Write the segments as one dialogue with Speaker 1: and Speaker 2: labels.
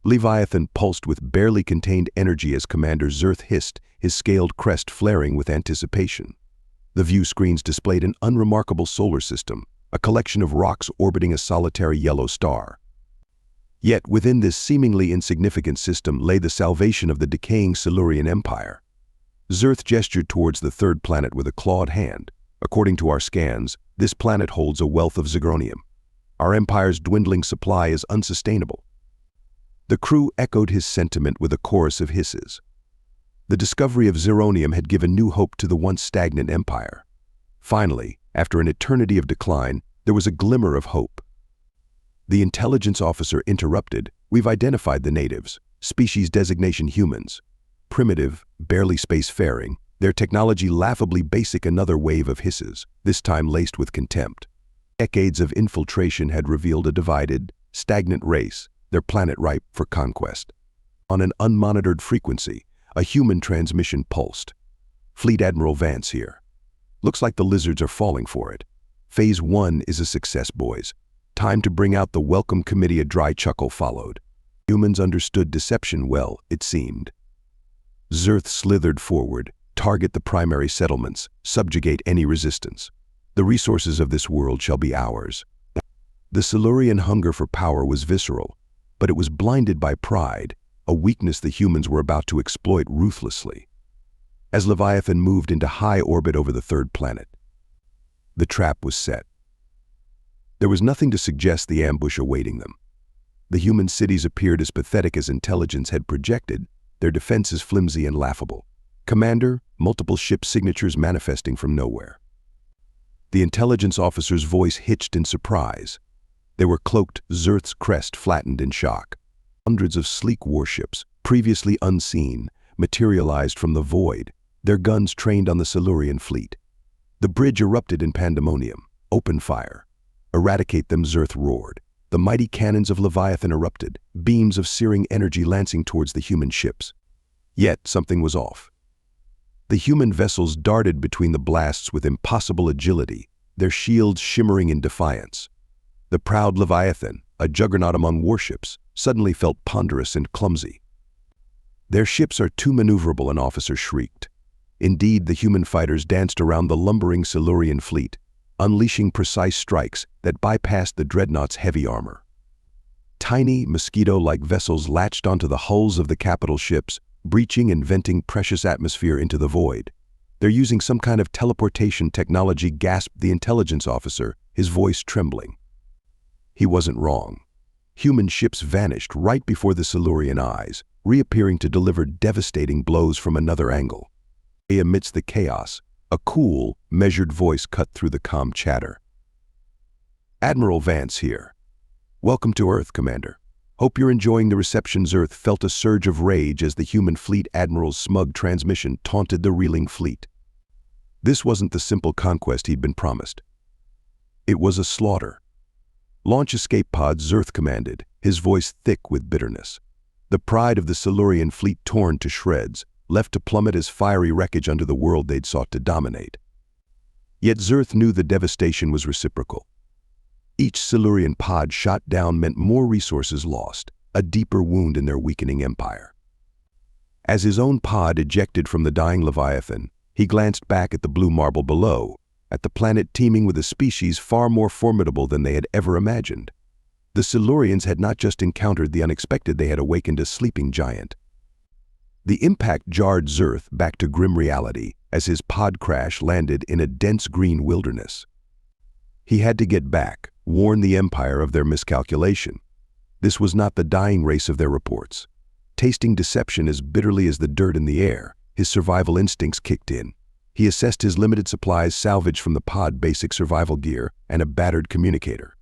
Speaker 1: Leviathan pulsed with barely contained energy as Commander Zerth hissed, his scaled crest flaring with anticipation. The view screens displayed an unremarkable solar system, a collection of rocks orbiting a solitary yellow star. Yet within this seemingly insignificant system lay the salvation of the decaying Silurian Empire. Zerth gestured towards the third planet with a clawed hand. According to our scans, this planet holds a wealth of zirconium. Our empire's dwindling supply is unsustainable. The crew echoed his sentiment with a chorus of hisses. The discovery of zirconium had given new hope to the once stagnant empire. Finally, after an eternity of decline, there was a glimmer of hope. The intelligence officer interrupted. "We've identified the natives, species designation humans. Primitive, barely spacefaring, their technology laughably basic." Another wave of hisses, this time laced with contempt. Decades of infiltration had revealed a divided, stagnant race, their planet ripe for conquest. On an unmonitored frequency, a human transmission pulsed. "Fleet Admiral Vance here. Looks like the lizards are falling for it. Phase 1 is a success, boys. Time to bring out the welcome committee." A dry chuckle followed. Humans understood deception well, it seemed. Zerth slithered forward. "Target the primary settlements, subjugate any resistance. The resources of this world shall be ours." The Silurian hunger for power was visceral, but it was blinded by pride, a weakness the humans were about to exploit ruthlessly. As Leviathan moved into high orbit over the third planet, the trap was set. There was nothing to suggest the ambush awaiting them. The human cities appeared as pathetic as intelligence had projected, their defenses flimsy and laughable. "Commander," multiple ship signatures manifesting from nowhere. The intelligence officer's voice hitched in surprise. They were cloaked, Zerth's crest flattened in shock. Hundreds of sleek warships, previously unseen, materialized from the void, their guns trained on the Silurian fleet. The bridge erupted in pandemonium. "Open fire. Eradicate them," Zerth roared. The mighty cannons of Leviathan erupted, beams of searing energy lancing towards the human ships. Yet something was off. The human vessels darted between the blasts with impossible agility, their shields shimmering in defiance. The proud Leviathan, a juggernaut among warships, suddenly felt ponderous and clumsy. "Their ships are too maneuverable," an officer shrieked. Indeed, the human fighters danced around the lumbering Silurian fleet, unleashing precise strikes that bypassed the dreadnought's heavy armor. Tiny, mosquito-like vessels latched onto the hulls of the capital ships, breaching and venting precious atmosphere into the void. "They're using some kind of teleportation technology," gasped the intelligence officer, his voice trembling. He wasn't wrong. Human ships vanished right before the Silurian eyes, reappearing to deliver devastating blows from another angle. Amidst the chaos, a cool, measured voice cut through the calm chatter. "Admiral Vance here. Welcome to Earth, Commander. Hope you're enjoying the reception." Zerth felt a surge of rage as the human fleet admiral's smug transmission taunted the reeling fleet. This wasn't the simple conquest he'd been promised. It was a slaughter. "Launch escape pods," Zerth commanded, his voice thick with bitterness. The pride of the Silurian fleet torn to shreds, left to plummet as fiery wreckage under the world they'd sought to dominate. Yet Zerth knew the devastation was reciprocal. Each Silurian pod shot down meant more resources lost, a deeper wound in their weakening empire. As his own pod ejected from the dying Leviathan, he glanced back at the blue marble below, at the planet teeming with a species far more formidable than they had ever imagined. The Silurians had not just encountered the unexpected, they had awakened a sleeping giant. The impact jarred Zerth back to grim reality as his pod crash landed in a dense green wilderness. He had to get back, warn the Empire of their miscalculation. This was not the dying race of their reports. Tasting deception as bitterly as the dirt in the air, his survival instincts kicked in. He assessed his limited supplies salvaged from the pod basic survival gear and a battered communicator.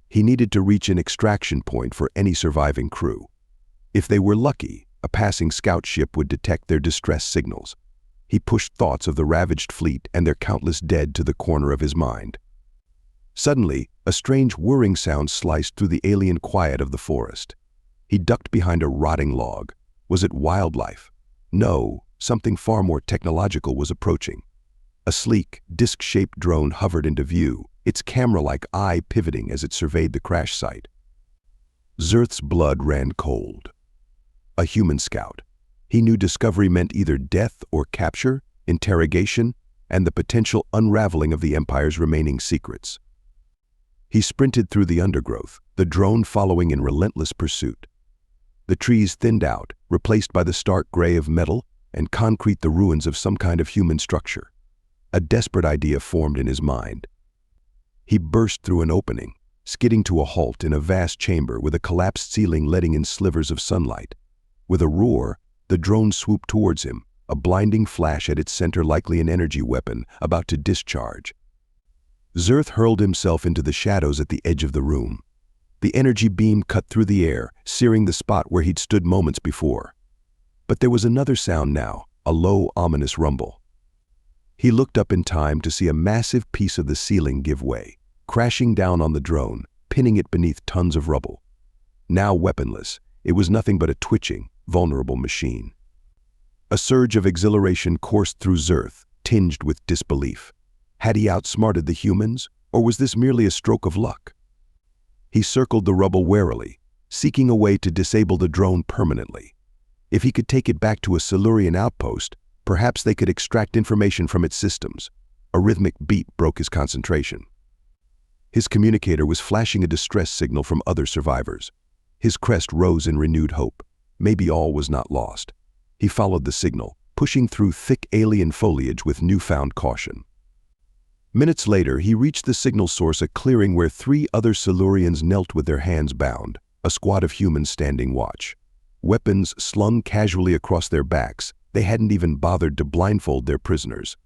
Speaker 1: He needed to reach an extraction point for any surviving crew. If they were lucky, a passing scout ship would detect their distress signals. He pushed thoughts of the ravaged fleet and their countless dead to the corner of his mind. Suddenly, a strange whirring sound sliced through the alien quiet of the forest. He ducked behind a rotting log. Was it wildlife? No, something far more technological was approaching. A sleek, disc-shaped drone hovered into view, its camera-like eye pivoting as it surveyed the crash site. Zerth's blood ran cold. A human scout. He knew discovery meant either death or capture, interrogation, and the potential unraveling of the Empire's remaining secrets. He sprinted through the undergrowth, the drone following in relentless pursuit. The trees thinned out, replaced by the stark gray of metal and concrete, the ruins of some kind of human structure. A desperate idea formed in his mind. He burst through an opening, skidding to a halt in a vast chamber with a collapsed ceiling letting in slivers of sunlight. With a roar, the drone swooped towards him, a blinding flash at its center, likely an energy weapon about to discharge. Zerth hurled himself into the shadows at the edge of the room. The energy beam cut through the air, searing the spot where he'd stood moments before. But there was another sound now, a low, ominous rumble. He looked up in time to see a massive piece of the ceiling give way, crashing down on the drone, pinning it beneath tons of rubble. Now weaponless, it was nothing but a twitching, vulnerable machine. A surge of exhilaration coursed through Zerth, tinged with disbelief. Had he outsmarted the humans, or was this merely a stroke of luck? He circled the rubble warily, seeking a way to disable the drone permanently. If he could take it back to a Silurian outpost, perhaps they could extract information from its systems. A rhythmic beat broke his concentration. His communicator was flashing a distress signal from other survivors. His crest rose in renewed hope. Maybe all was not lost. He followed the signal, pushing through thick alien foliage with newfound caution. Minutes later, he reached the signal source, a clearing where 3 other Silurians knelt with their hands bound, a squad of humans standing watch. Weapons slung casually across their backs, they hadn't even bothered to blindfold their prisoners.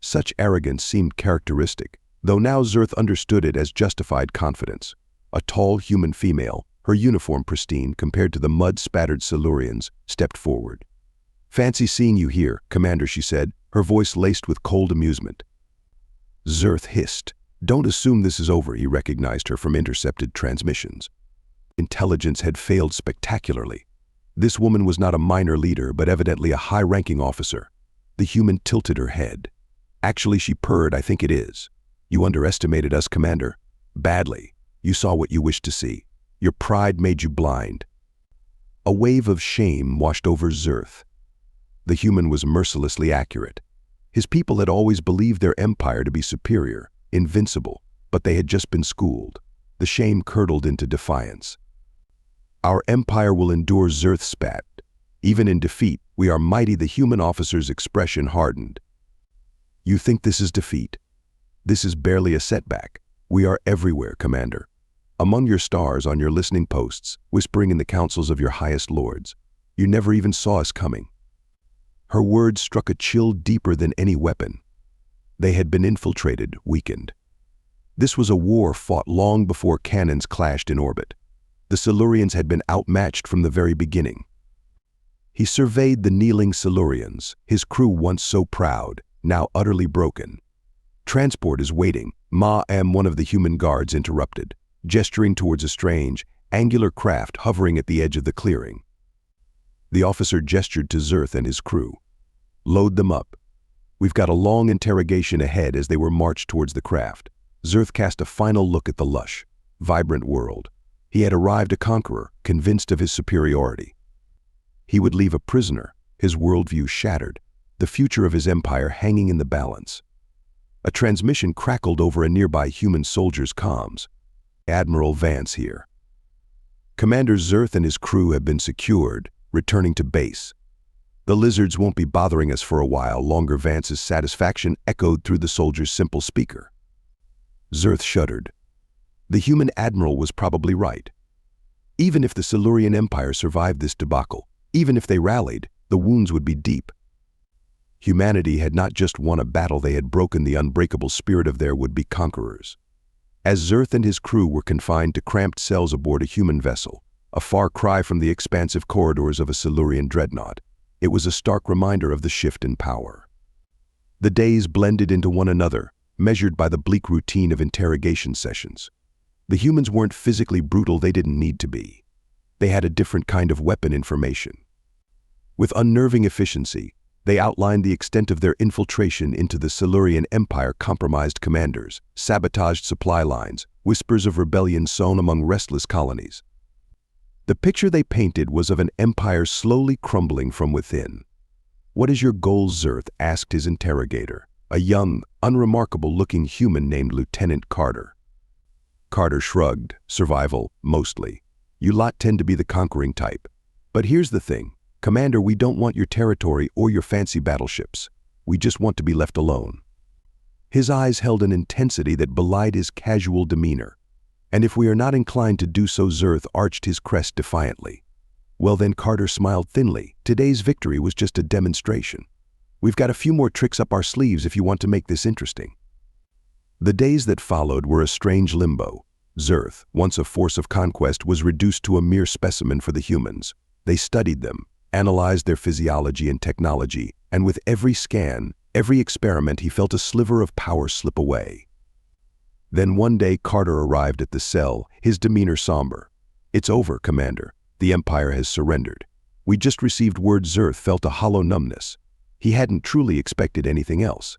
Speaker 1: Such arrogance seemed characteristic, though now Zerth understood it as justified confidence. A tall human female, her uniform pristine compared to the mud-spattered Silurians, stepped forward. "Fancy seeing you here, Commander," she said, her voice laced with cold amusement. Zerth hissed. "Don't assume this is over," he recognized her from intercepted transmissions. Intelligence had failed spectacularly. This woman was not a minor leader, but evidently a high-ranking officer. The human tilted her head. "Actually," she purred, "I think it is. You underestimated us, Commander. Badly. You saw what you wished to see. Your pride made you blind." A wave of shame washed over Zerth. The human was mercilessly accurate. His people had always believed their empire to be superior, invincible, but they had just been schooled. The shame curdled into defiance. "Our empire will endure," Zerth spat. "Even in defeat, we are mighty." The human officer's expression hardened. "You think this is defeat? This is barely a setback. We are everywhere, Commander. Among your stars, on your listening posts, whispering in the councils of your highest lords. You never even saw us coming." Her words struck a chill deeper than any weapon. They had been infiltrated, weakened. This was a war fought long before cannons clashed in orbit. The Silurians had been outmatched from the very beginning. He surveyed the kneeling Silurians, his crew once so proud, now utterly broken. "Transport is waiting," one of the human guards interrupted, gesturing towards a strange, angular craft hovering at the edge of the clearing. The officer gestured to Zerth and his crew. "Load them up. We've got a long interrogation ahead." As they were marched towards the craft, Zerth cast a final look at the lush, vibrant world. He had arrived a conqueror, convinced of his superiority. He would leave a prisoner, his worldview shattered, the future of his empire hanging in the balance. A transmission crackled over a nearby human soldier's comms. "Admiral Vance here. Commander Zerth and his crew have been secured, returning to base. The lizards won't be bothering us for a while longer." Vance's satisfaction echoed through the soldier's simple speaker. Zerth shuddered. The human admiral was probably right. Even if the Silurian Empire survived this debacle, even if they rallied, the wounds would be deep. Humanity had not just won a battle, they had broken the unbreakable spirit of their would-be conquerors. As Zerth and his crew were confined to cramped cells aboard a human vessel, a far cry from the expansive corridors of a Silurian dreadnought, it was a stark reminder of the shift in power. The days blended into one another, measured by the bleak routine of interrogation sessions. The humans weren't physically brutal, they didn't need to be. They had a different kind of weapon information. With unnerving efficiency, they outlined the extent of their infiltration into the Silurian Empire, compromised commanders, sabotaged supply lines, whispers of rebellion sown among restless colonies. The picture they painted was of an empire slowly crumbling from within. "What is your goal, Zerth?" asked his interrogator, a young, unremarkable-looking human named Lieutenant Carter. Carter shrugged. "Survival, mostly. You lot tend to be the conquering type. But here's the thing, Commander, we don't want your territory or your fancy battleships. We just want to be left alone." His eyes held an intensity that belied his casual demeanor. "And if we are not inclined to do so," Zerth arched his crest defiantly. "Well then," Carter smiled thinly, "today's victory was just a demonstration. We've got a few more tricks up our sleeves if you want to make this interesting." The days that followed were a strange limbo. Zerth, once a force of conquest, was reduced to a mere specimen for the humans. They studied them, analyzed their physiology and technology, and with every scan, every experiment, he felt a sliver of power slip away. Then one day Carter arrived at the cell, his demeanor somber. "It's over, Commander. The Empire has surrendered. We just received word." Zerth felt a hollow numbness. He hadn't truly expected anything else.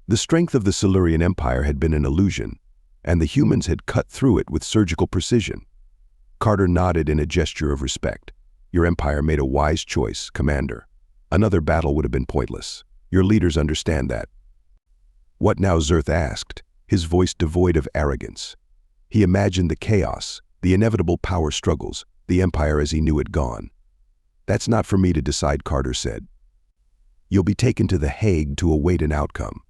Speaker 1: The strength of the Silurian Empire had been an illusion, and the humans had cut through it with surgical precision. Carter nodded in a gesture of respect. "Your empire made a wise choice, Commander. Another battle would have been pointless. Your leaders understand that." "What now?" Zerth asked, his voice devoid of arrogance. He imagined the chaos, the inevitable power struggles, the empire as he knew it gone. "That's not for me to decide," Carter said. "You'll be taken to The Hague to await an outcome.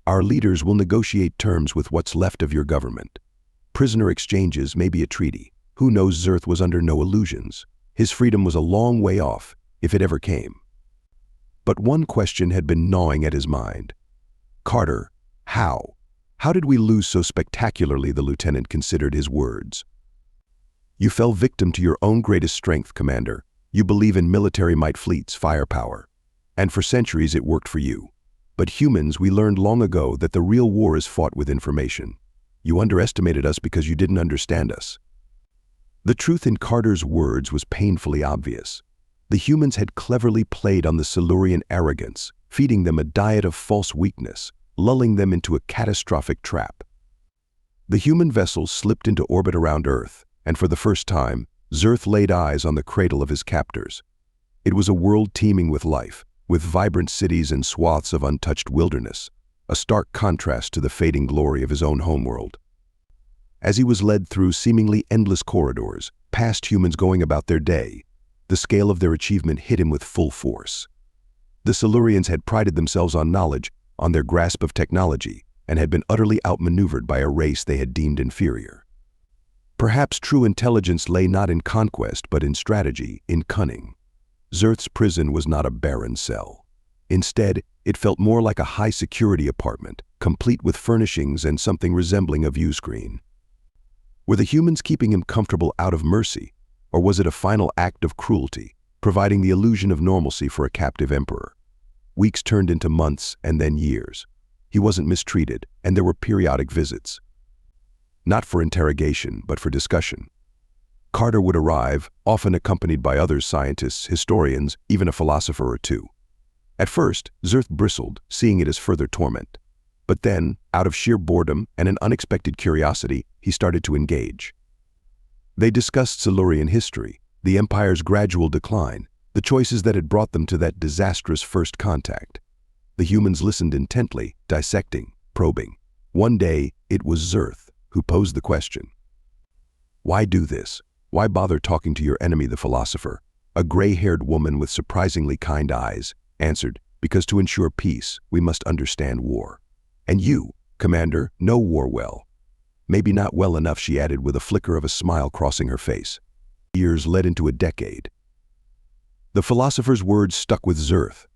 Speaker 1: Our leaders will negotiate terms with what's left of your government. Prisoner exchanges, maybe a treaty. Who knows?" Zerth was under no illusions. His freedom was a long way off, if it ever came. But one question had been gnawing at his mind. "Carter, how? How did we lose so spectacularly?" The lieutenant considered his words. "You fell victim to your own greatest strength, Commander. You believe in military might, fleets, firepower. And for centuries it worked for you. But humans, we learned long ago that the real war is fought with information. You underestimated us because you didn't understand us." The truth in Carter's words was painfully obvious. The humans had cleverly played on the Silurian arrogance, feeding them a diet of false weakness, lulling them into a catastrophic trap. The human vessels slipped into orbit around Earth, and for the first time, Zerth laid eyes on the cradle of his captors. It was a world teeming with life, with vibrant cities and swaths of untouched wilderness, a stark contrast to the fading glory of his own homeworld. As he was led through seemingly endless corridors, past humans going about their day, the scale of their achievement hit him with full force. The Silurians had prided themselves on knowledge, on their grasp of technology, and had been utterly outmaneuvered by a race they had deemed inferior. Perhaps true intelligence lay not in conquest, but in strategy, in cunning. Zerth's prison was not a barren cell. Instead, it felt more like a high-security apartment, complete with furnishings and something resembling a viewscreen. Were the humans keeping him comfortable out of mercy, or was it a final act of cruelty, providing the illusion of normalcy for a captive emperor? Weeks turned into months and then years. He wasn't mistreated, and there were periodic visits. Not for interrogation, but for discussion. Carter would arrive, often accompanied by other scientists, historians, even a philosopher or two. At first, Zerth bristled, seeing it as further torment. But then, out of sheer boredom and an unexpected curiosity, he started to engage. They discussed Silurian history, the Empire's gradual decline, the choices that had brought them to that disastrous first contact. The humans listened intently, dissecting, probing. One day, it was Zerth who posed the question. "Why do this? Why bother talking to your enemy?" The philosopher, a gray-haired woman with surprisingly kind eyes, answered, "Because to ensure peace, we must understand war. And you, Commander, know war well." "Maybe not well enough," she added with a flicker of a smile crossing her face. Years led into a decade. The philosopher's words stuck with Zerth.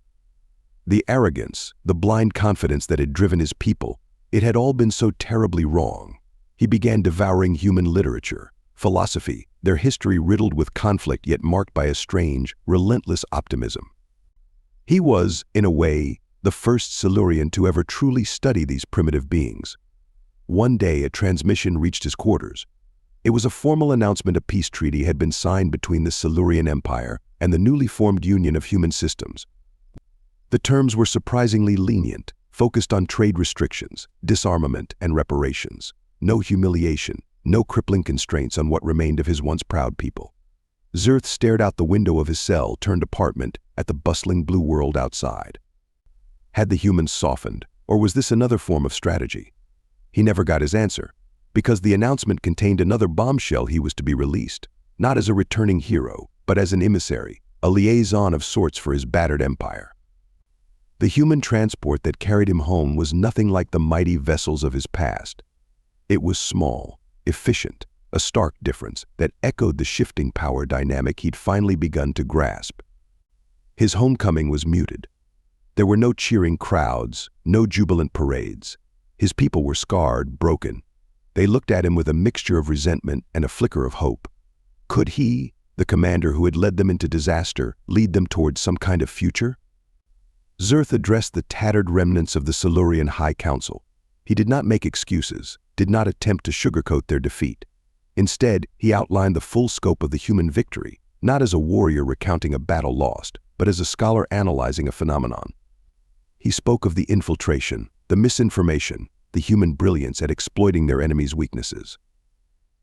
Speaker 1: The arrogance, the blind confidence that had driven his people, it had all been so terribly wrong. He began devouring human literature, philosophy, their history riddled with conflict yet marked by a strange, relentless optimism. He was, in a way, the first Silurian to ever truly study these primitive beings. One day, a transmission reached his quarters. It was a formal announcement a peace treaty had been signed between the Silurian Empire and the newly formed Union of Human Systems. The terms were surprisingly lenient, focused on trade restrictions, disarmament, and reparations. No humiliation, no crippling constraints on what remained of his once proud people. Zerth stared out the window of his cell-turned apartment at the bustling blue world outside. Had the humans softened, or was this another form of strategy? He never got his answer, because the announcement contained another bombshell: he was to be released, not as a returning hero, but as an emissary, a liaison of sorts for his battered empire. The human transport that carried him home was nothing like the mighty vessels of his past. It was small, efficient, a stark difference that echoed the shifting power dynamic he'd finally begun to grasp. His homecoming was muted. There were no cheering crowds, no jubilant parades. His people were scarred, broken. They looked at him with a mixture of resentment and a flicker of hope. Could he, the commander who had led them into disaster, lead them towards some kind of future? Zerth addressed the tattered remnants of the Silurian High Council. He did not make excuses, did not attempt to sugarcoat their defeat. Instead, he outlined the full scope of the human victory, not as a warrior recounting a battle lost, but as a scholar analyzing a phenomenon. He spoke of the infiltration, the misinformation, the human brilliance at exploiting their enemies' weaknesses.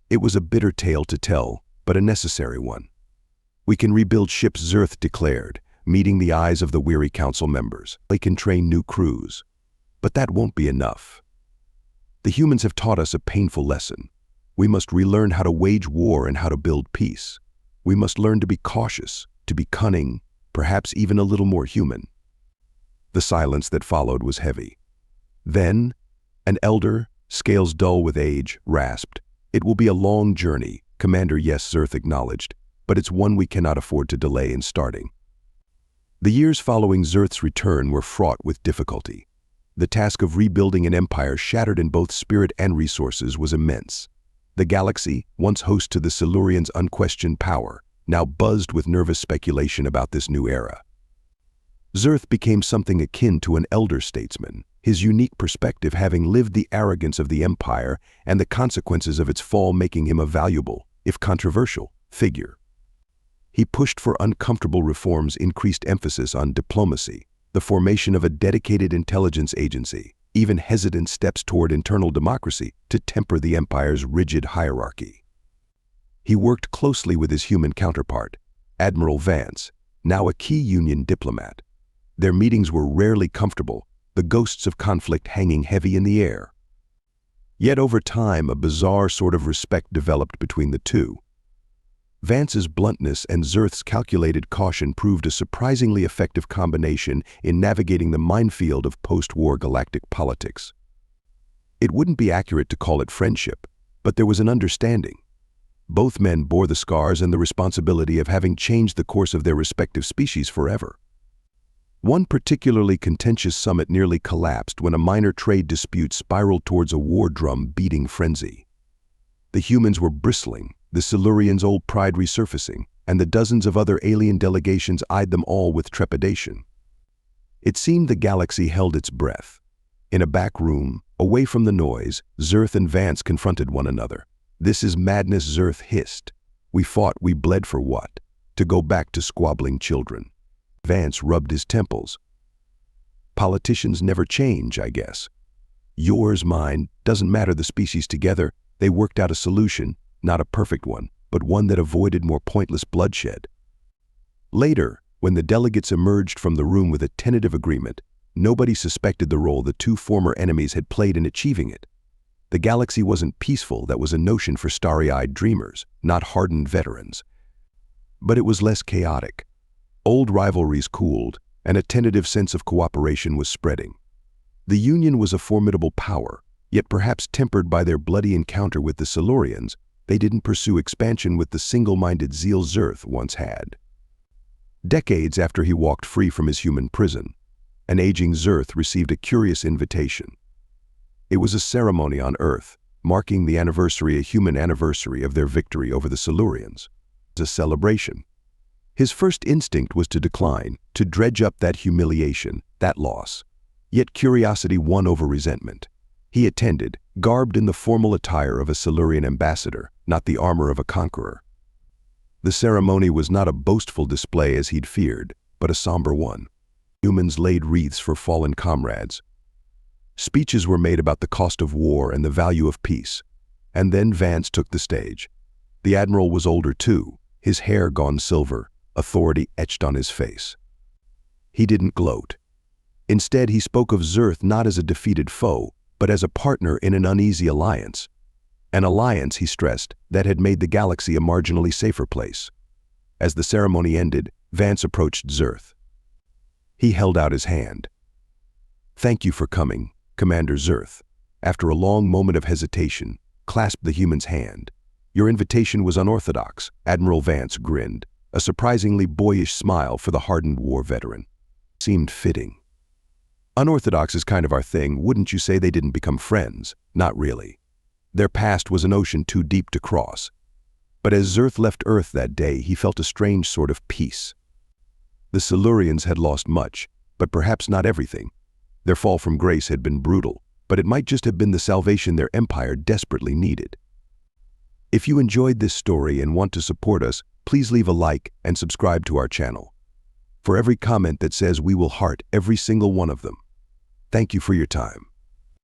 Speaker 1: It was a bitter tale to tell, but a necessary one. "We can rebuild ships," Zerth declared, meeting the eyes of the weary council members. "They can train new crews. But that won't be enough. The humans have taught us a painful lesson. We must relearn how to wage war and how to build peace. We must learn to be cautious, to be cunning, perhaps even a little more human." The silence that followed was heavy. Then, an elder, scales dull with age, rasped, "It will be a long journey, Commander." "Yes," Zerth acknowledged, "but it's one we cannot afford to delay in starting." The years following Zerth's return were fraught with difficulty. The task of rebuilding an empire shattered in both spirit and resources was immense. The galaxy, once host to the Silurians' unquestioned power, now buzzed with nervous speculation about this new era. Zerth became something akin to an elder statesman, his unique perspective having lived the arrogance of the empire and the consequences of its fall making him a valuable, if controversial, figure. He pushed for uncomfortable reforms, increased emphasis on diplomacy, the formation of a dedicated intelligence agency, even hesitant steps toward internal democracy to temper the empire's rigid hierarchy. He worked closely with his human counterpart, Admiral Vance, now a key Union diplomat. Their meetings were rarely comfortable, the ghosts of conflict hanging heavy in the air. Yet over time, a bizarre sort of respect developed between the two. Vance's bluntness and Zerth's calculated caution proved a surprisingly effective combination in navigating the minefield of post-war galactic politics. It wouldn't be accurate to call it friendship, but there was an understanding. Both men bore the scars and the responsibility of having changed the course of their respective species forever. One particularly contentious summit nearly collapsed when a minor trade dispute spiraled towards a war drum-beating frenzy. The humans were bristling, the Silurians' old pride resurfacing, and the dozens of other alien delegations eyed them all with trepidation. It seemed the galaxy held its breath. In a back room, away from the noise, Zerth and Vance confronted one another. "This is madness," Zerth hissed. "We fought, we bled for what? To go back to squabbling children." Vance rubbed his temples. "Politicians never change, I guess. Yours, mine, doesn't matter, the species together, they worked out a solution, not a perfect one, but one that avoided more pointless bloodshed." Later, when the delegates emerged from the room with a tentative agreement, nobody suspected the role the two former enemies had played in achieving it. The galaxy wasn't peaceful, that was a notion for starry-eyed dreamers, not hardened veterans. But it was less chaotic. Old rivalries cooled, and a tentative sense of cooperation was spreading. The Union was a formidable power, yet perhaps tempered by their bloody encounter with the Silurians, they didn't pursue expansion with the single-minded zeal Zerth once had. Decades after he walked free from his human prison, an aging Zerth received a curious invitation. It was a ceremony on Earth, marking the anniversary, a human anniversary of their victory over the Silurians. It was a celebration. His first instinct was to decline, to dredge up that humiliation, that loss. Yet curiosity won over resentment. He attended, garbed in the formal attire of a Silurian ambassador, not the armor of a conqueror. The ceremony was not a boastful display as he'd feared, but a somber one. Humans laid wreaths for fallen comrades. Speeches were made about the cost of war and the value of peace. And then Vance took the stage. The Admiral was older too, his hair gone silver, authority etched on his face. He didn't gloat. Instead, he spoke of Zerth not as a defeated foe, but as a partner in an uneasy alliance. An alliance, he stressed, that had made the galaxy a marginally safer place. As the ceremony ended, Vance approached Zerth. He held out his hand. "Thank you for coming, Commander Zerth." After a long moment of hesitation, clasped the human's hand. "Your invitation was unorthodox," Admiral Vance grinned, a surprisingly boyish smile for the hardened war veteran. Seemed fitting. Unorthodox is kind of our thing, wouldn't you say? They didn't become friends? Not really. Their past was an ocean too deep to cross. But as Zerth left Earth that day, he felt a strange sort of peace. The Silurians had lost much, but perhaps not everything. Their fall from grace had been brutal, but it might just have been the salvation their empire desperately needed. If you enjoyed this story and want to support us, please leave a like and subscribe to our channel. For every comment that says we will heart every single one of them. Thank you for your time.